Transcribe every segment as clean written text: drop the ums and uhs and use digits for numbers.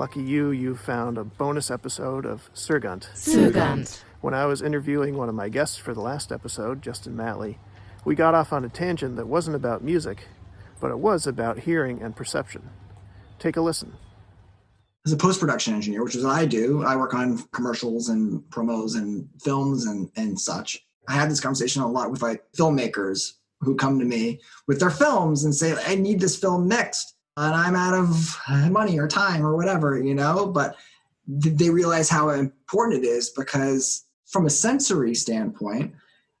Lucky you found a bonus episode of Zögernd. When I was interviewing one of my guests for the last episode, Justin Matley, we got off on a tangent that wasn't about music, but it was about hearing and perception. Take a listen. As a post-production engineer, which is what I do, I work on commercials and promos and films and such. I have this conversation a lot with like filmmakers who come to me with their films and say, I need this film next, and I'm out of money or time or whatever, but they realize how important it is, because from a sensory standpoint,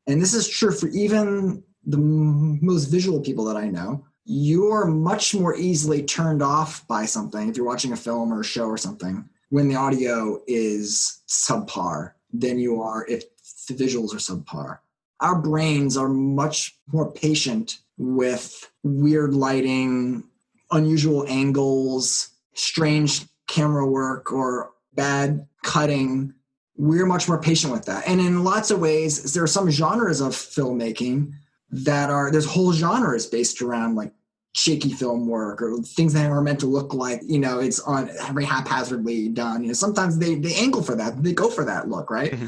and this is true for even the most visual people that I know, you're much more easily turned off by something if you're watching a film or a show or something when the audio is subpar than you are if the visuals are subpar. Our brains are much more patient with weird lighting, unusual angles, strange camera work, or bad cutting. We're much more patient with that. And in lots of ways, there are some genres of filmmaking there's whole genres based around like shaky film work or things that are meant to look like, it's on very haphazardly done. Sometimes they angle for that. They go for that look, right? Mm-hmm.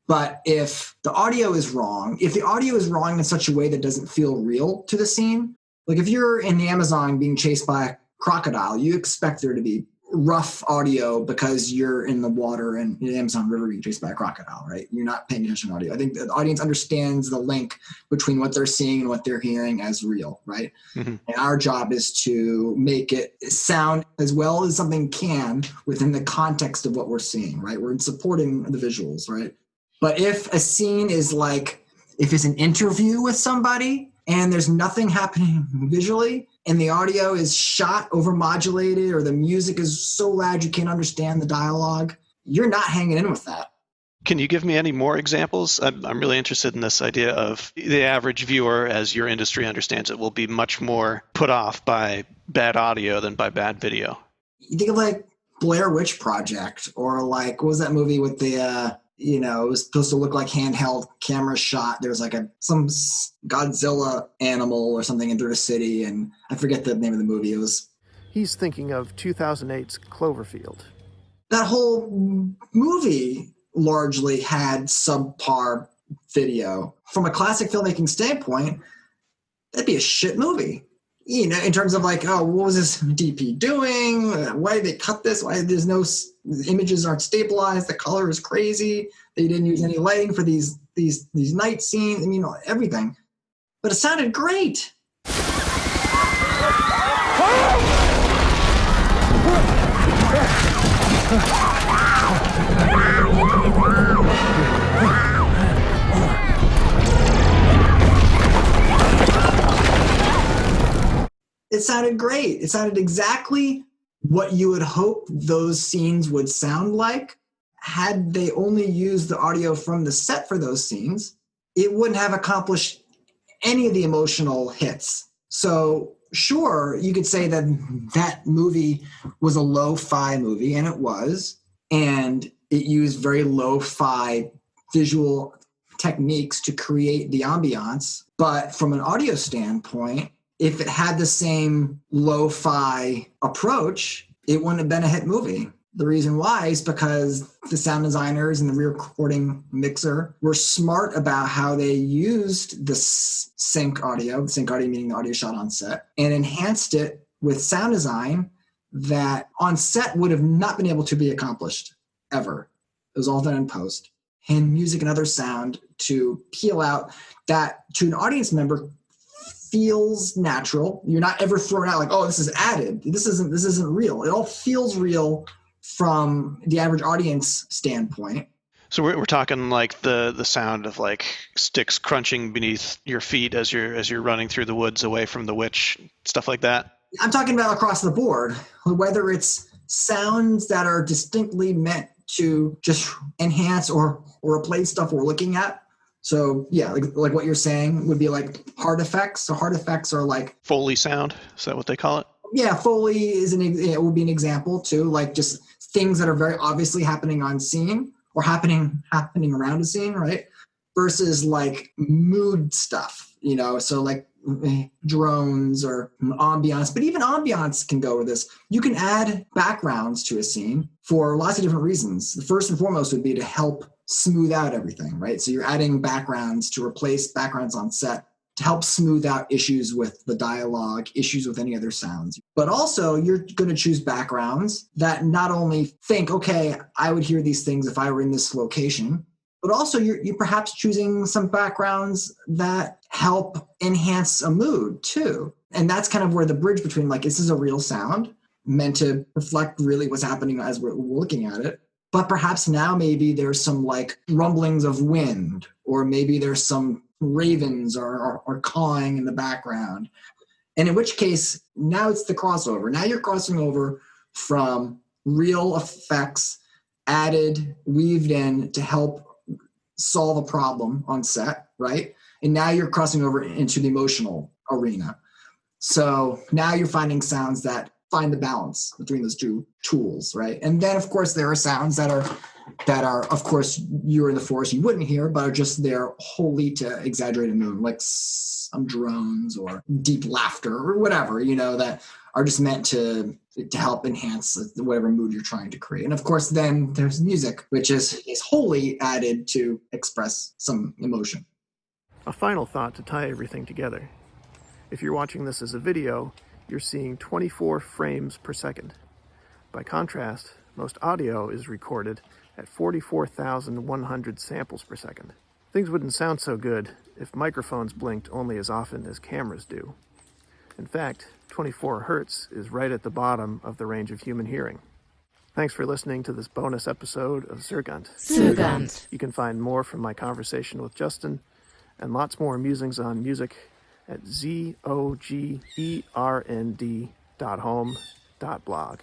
But if the audio is wrong in such a way that doesn't feel real to the scene, like if you're in the Amazon being chased by a crocodile, you expect there to be rough audio because you're in the water and in the Amazon River being chased by a crocodile, right? You're not paying attention to audio. I think the audience understands the link between what they're seeing and what they're hearing as real, right? Mm-hmm. And our job is to make it sound as well as something can within the context of what we're seeing, right? We're supporting the visuals, right? But if a scene is like, if it's an interview with somebody and there's nothing happening visually, and the audio is shot overmodulated, or the music is so loud you can't understand the dialogue, you're not hanging in with that. Can you give me any more examples? I'm really interested in this idea of the average viewer, as your industry understands it, will be much more put off by bad audio than by bad video. You think of like Blair Witch Project, or like, what was that movie with the... it was supposed to look like handheld camera shot. There was like some Godzilla animal or something into the city, and I forget the name of the movie. He's thinking of 2008's CLOVERFIELD. That whole movie largely had subpar video. From a classic filmmaking standpoint, that'd be a shit movie. In terms of like, oh, what was this DP doing? Why did they cut this? Why there's no images aren't stabilized? The color is crazy. They didn't use any lighting for these night scenes. Everything. But it sounded great. It sounded great. It sounded exactly what you would hope those scenes would sound like. Had they only used the audio from the set for those scenes, it wouldn't have accomplished any of the emotional hits. So sure, you could say that movie was a lo-fi movie, and it was, and it used very lo-fi visual techniques to create the ambiance. But from an audio standpoint, if it had the same lo-fi approach, it wouldn't have been a hit movie. The reason why is because the sound designers and the recording mixer were smart about how they used the sync audio meaning the audio shot on set, and enhanced it with sound design that on set would have not been able to be accomplished ever. It was all done in post. And music and other sound to peel out that to an audience member feels natural. You're not ever thrown out like, oh, this is added. This isn't real. It all feels real from the average audience standpoint. So we're talking like the sound of like sticks crunching beneath your feet as you're running through the woods away from the witch, stuff like that. I'm talking about across the board, whether it's sounds that are distinctly meant to just enhance or replace stuff we're looking at. So yeah, like what you're saying would be like hard effects. So hard effects are like Foley sound. Is that what they call it? Yeah, Foley it would be an example too. Like just things that are very obviously happening on scene or happening around a scene, right? Versus like mood stuff. So like drones or ambiance, but even ambiance can go with this. You can add backgrounds to a scene for lots of different reasons. The first and foremost would be to help smooth out everything, right? So you're adding backgrounds to replace backgrounds on set to help smooth out issues with the dialogue, issues with any other sounds. But also you're going to choose backgrounds that not only think, okay, I would hear these things if I were in this location, but also you're perhaps choosing some backgrounds that help enhance a mood too. And that's kind of where the bridge between like, this is a real sound meant to reflect really what's happening as we're looking at it. But perhaps now maybe there's some like rumblings of wind, or maybe there's some ravens or cawing in the background. And in which case, now it's the crossover. Now you're crossing over from real effects added, weaved in to help solve a problem on set, right? And now you're crossing over into the emotional arena. So now you're finding sounds that find the balance between those two tools, right? And then, of course, there are sounds that are, of course, you're in the forest, you wouldn't hear, but are just there wholly to exaggerate a mood, like some drones or deep laughter or whatever, that are just meant to help enhance whatever mood you're trying to create. And of course, then there's music, which is wholly added to express some emotion. A final thought to tie everything together. If you're watching this as a video, you're seeing 24 frames per second. By contrast, most audio is recorded at 44,100 samples per second. Things wouldn't sound so good if microphones blinked only as often as cameras do. In fact, 24 hertz is right at the bottom of the range of human hearing. Thanks for listening to this bonus episode of Zögernd. Zögernd. You can find more from my conversation with Justin and lots more musings on music at zogernd.home.blog.